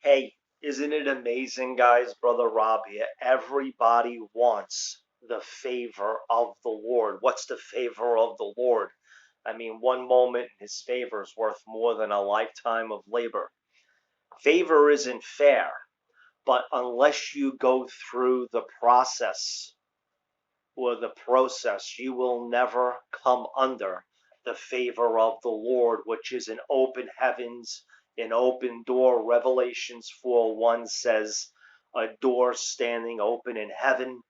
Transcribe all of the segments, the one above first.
Hey, isn't it amazing, guys? Brother Robb here. Everybody wants the favor of the Lord. What's the favor of the Lord? I mean, one moment in his favor is worth more than a lifetime of labor. Favor isn't fair, but unless you go through the process you will never come under the favor of the Lord, which is an open heavens, an open door. Revelations 4:1 says a door standing open in heaven.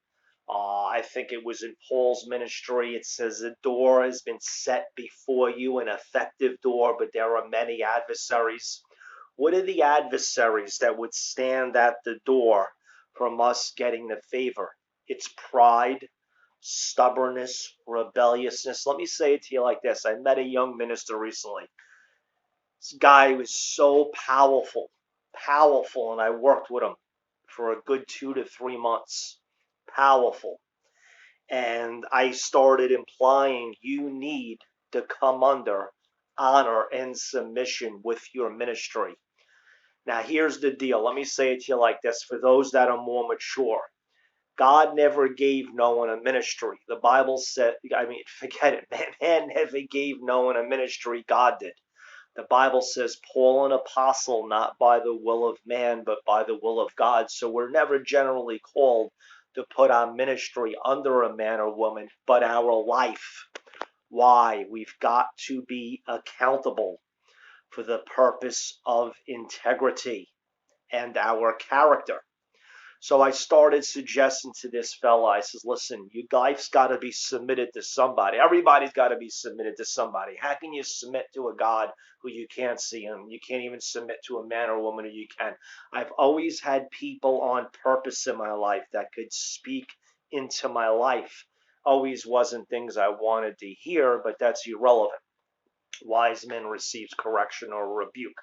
I think it was in Paul's ministry. It says a door has been set before you, an effective door, but there are many adversaries. What are the adversaries that would stand at the door from us getting the favor? It's pride, stubbornness, rebelliousness. Let me say it to you like this. I met a young minister recently. This guy was so powerful, and I worked with him for a good 2 to 3 months. Powerful. And I started implying you need to come under honor and submission with your ministry. Now, here's the deal. Let me say it to you like this for those that are more mature. God never gave no one a ministry. The Bible said, forget it, man. Man never gave no one a ministry. God did. The Bible says, Paul an apostle, not by the will of man, but by the will of God. So we're never generally called to put our ministry under a man or woman, but our life. Why? We've got to be accountable for the purpose of integrity and our character. So I started suggesting to this fella, I says, listen, your life's got to be submitted to somebody. Everybody's got to be submitted to somebody. How can you submit to a God who you can't see him? You can't even submit to a man or woman who you can. I've always had people on purpose in my life that could speak into my life. Always wasn't things I wanted to hear, but that's irrelevant. Wise men receives correction or rebuke.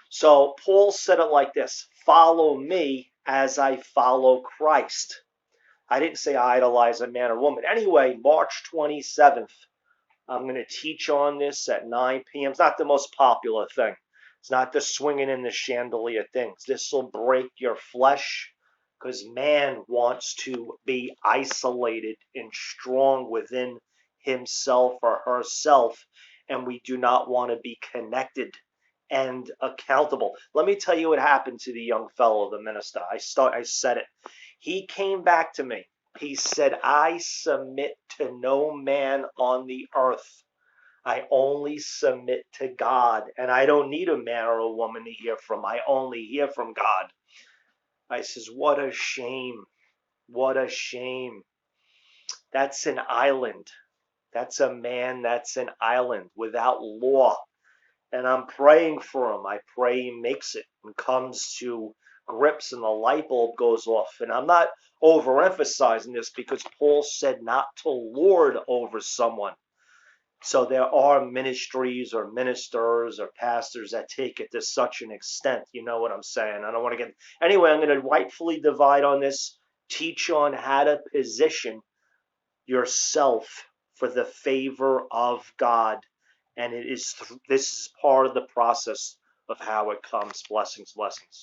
So Paul said it like this: follow me as I follow Christ. I didn't say idolize a man or woman. Anyway, March 27th, I'm going to teach on this at 9 p.m. It's not the most popular thing. It's not the swinging in the chandelier things. This will break your flesh because man wants to be isolated and strong within himself or herself, and we do not want to be connected and accountable. Let me tell you what happened to the young fellow, the minister. I said it. He came back to me. He said, I submit to no man on the earth. I only submit to God, and I don't need a man or a woman to hear from. I only hear from God. I says, what a shame. What a shame. That's an island. That's a man that's an island without law. And I'm praying for him. I pray he makes it and comes to grips and the light bulb goes off. And I'm not overemphasizing this because Paul said not to lord over someone. So there are ministries or ministers or pastors that take it to such an extent. You know what I'm saying? I don't want to get... Anyway, I'm going to rightfully divide on this, teach on how to position yourself for the favor of God. And this is part of the process of how it comes. Blessings, blessings.